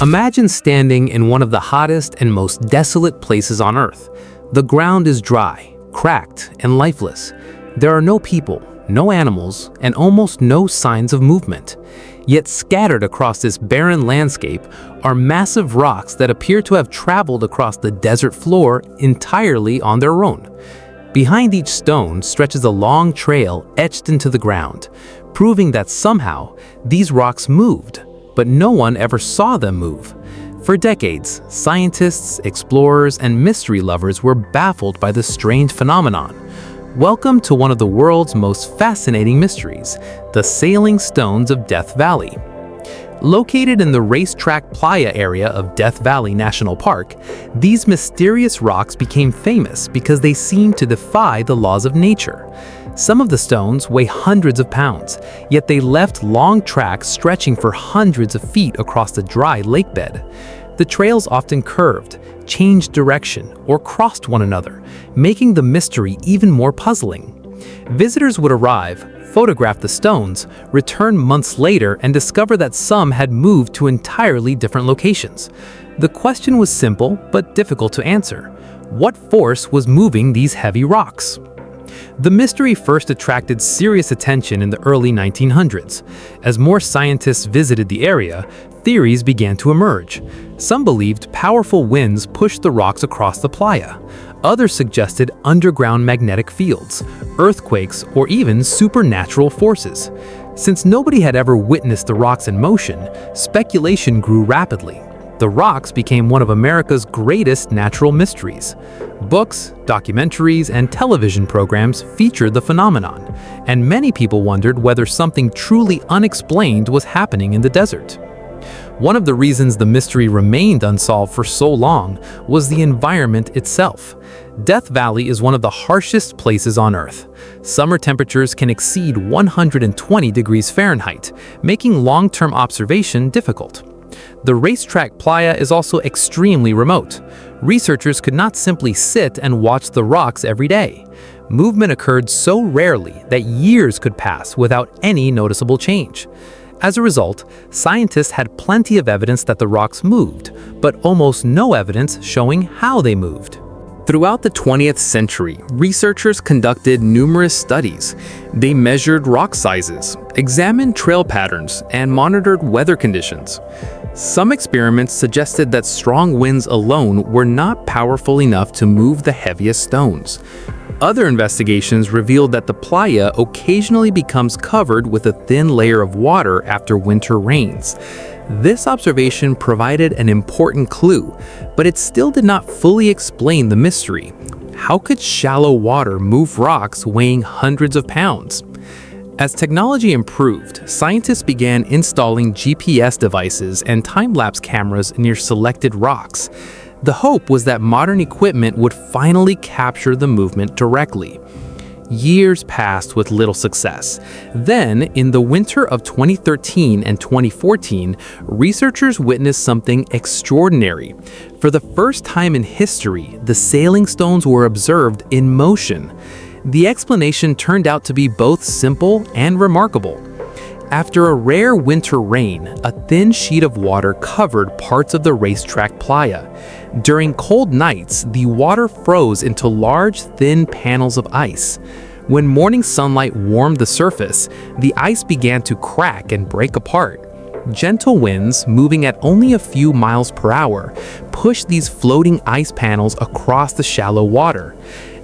Imagine standing in one of the hottest and most desolate places on Earth. The ground is dry, cracked, and lifeless. There are no people, no animals, and almost no signs of movement. Yet scattered across this barren landscape are massive rocks that appear to have traveled across the desert floor entirely on their own. Behind each stone stretches a long trail etched into the ground, proving that somehow these rocks moved, but no one ever saw them move. For decades, scientists, explorers, and mystery lovers were baffled by this strange phenomenon. Welcome to one of the world's most fascinating mysteries, the sailing stones of Death Valley. Located in the racetrack playa area of Death Valley National Park, these mysterious rocks became famous because they seemed to defy the laws of nature. Some of the stones weigh hundreds of pounds, yet they left long tracks stretching for hundreds of feet across the dry lakebed. The trails often curved, changed direction, or crossed one another, making the mystery even more puzzling. Visitors would arrive, photograph the stones, return months later, and discover that some had moved to entirely different locations. The question was simple but difficult to answer. What force was moving these heavy rocks? The mystery first attracted serious attention in the early 1900s. As more scientists visited the area, theories began to emerge. Some believed powerful winds pushed the rocks across the playa. Others suggested underground magnetic fields, earthquakes, or even supernatural forces. Since nobody had ever witnessed the rocks in motion, speculation grew rapidly. The rocks became one of America's greatest natural mysteries. Books, documentaries, and television programs featured the phenomenon, and many people wondered whether something truly unexplained was happening in the desert. One of the reasons the mystery remained unsolved for so long was the environment itself. Death Valley is one of the harshest places on Earth. Summer temperatures can exceed 120 degrees Fahrenheit, making long-term observation difficult. The racetrack playa is also extremely remote. Researchers could not simply sit and watch the rocks every day. Movement occurred so rarely that years could pass without any noticeable change. As a result, scientists had plenty of evidence that the rocks moved, but almost no evidence showing how they moved. Throughout the 20th century, researchers conducted numerous studies. They measured rock sizes, examined trail patterns, and monitored weather conditions. Some experiments suggested that strong winds alone were not powerful enough to move the heaviest stones. Other investigations revealed that the playa occasionally becomes covered with a thin layer of water after winter rains. This observation provided an important clue, but it still did not fully explain the mystery. How could shallow water move rocks weighing hundreds of pounds? As technology improved, scientists began installing GPS devices and time-lapse cameras near selected rocks. The hope was that modern equipment would finally capture the movement directly. Years passed with little success. Then, in the winter of 2013 and 2014, researchers witnessed something extraordinary. For the first time in history, the sailing stones were observed in motion. The explanation turned out to be both simple and remarkable. After a rare winter rain, a thin sheet of water covered parts of the racetrack playa. During cold nights, the water froze into large, thin panels of ice. When morning sunlight warmed the surface, the ice began to crack and break apart. Gentle winds, moving at only a few miles per hour, pushed these floating ice panels across the shallow water.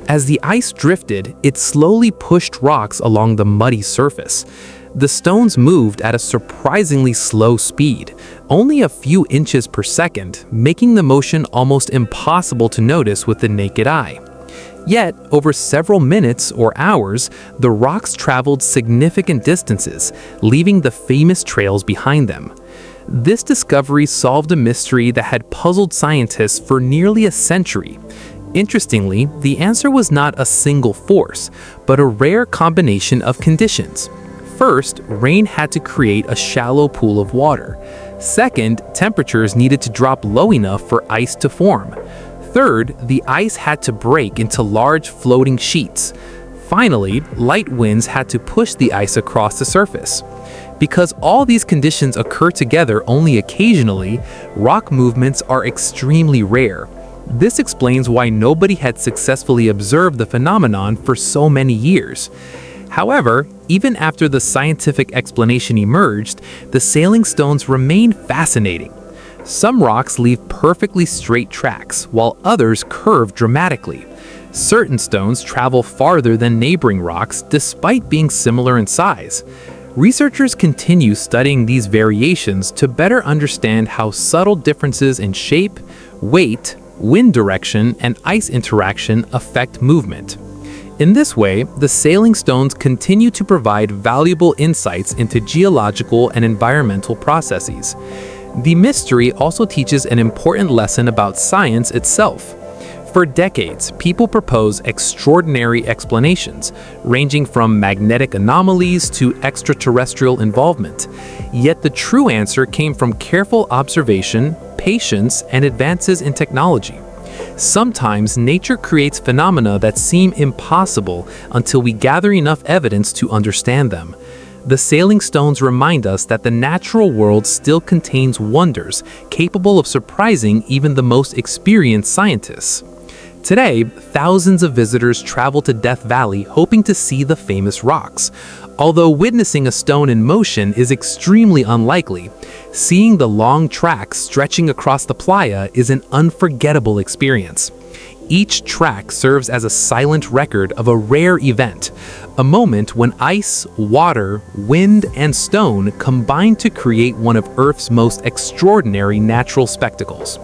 As the ice drifted, it slowly pushed rocks along the muddy surface. The stones moved at a surprisingly slow speed, only a few inches per second, making the motion almost impossible to notice with the naked eye. Yet, over several minutes or hours, the rocks traveled significant distances, leaving the famous trails behind them. This discovery solved a mystery that had puzzled scientists for nearly a century. Interestingly, the answer was not a single force, but a rare combination of conditions. First, rain had to create a shallow pool of water. Second, temperatures needed to drop low enough for ice to form. Third, the ice had to break into large floating sheets. Finally, light winds had to push the ice across the surface. Because all these conditions occur together only occasionally, rock movements are extremely rare. This explains why nobody had successfully observed the phenomenon for so many years. However, even after the scientific explanation emerged, the sailing stones remain fascinating. Some rocks leave perfectly straight tracks, while others curve dramatically. Certain stones travel farther than neighboring rocks despite being similar in size. Researchers continue studying these variations to better understand how subtle differences in shape, weight, wind direction, and ice interaction affect movement. In this way, the sailing stones continue to provide valuable insights into geological and environmental processes. The mystery also teaches an important lesson about science itself. For decades, people propose extraordinary explanations, ranging from magnetic anomalies to extraterrestrial involvement. Yet the true answer came from careful observation, patience, and advances in technology. Sometimes nature creates phenomena that seem impossible until we gather enough evidence to understand them. The sailing stones remind us that the natural world still contains wonders capable of surprising even the most experienced scientists. Today, thousands of visitors travel to Death Valley hoping to see the famous rocks. Although witnessing a stone in motion is extremely unlikely, seeing the long tracks stretching across the playa is an unforgettable experience. Each track serves as a silent record of a rare event, a moment when ice, water, wind, and stone combine to create one of Earth's most extraordinary natural spectacles.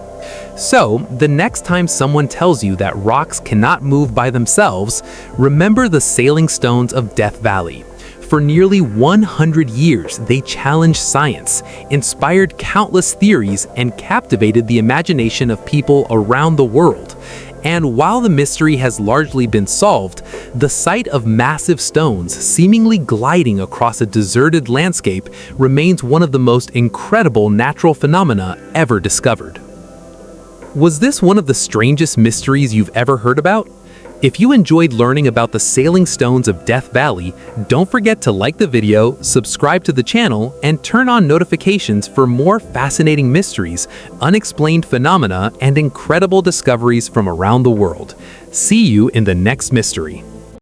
So, the next time someone tells you that rocks cannot move by themselves, remember the sailing stones of Death Valley. For nearly 100 years, they challenged science, inspired countless theories, and captivated the imagination of people around the world. And while the mystery has largely been solved, the sight of massive stones seemingly gliding across a deserted landscape remains one of the most incredible natural phenomena ever discovered. Was this one of the strangest mysteries you've ever heard about? If you enjoyed learning about the sailing stones of Death Valley, don't forget to like the video, subscribe to the channel, and turn on notifications for more fascinating mysteries, unexplained phenomena, and incredible discoveries from around the world. See you in the next mystery.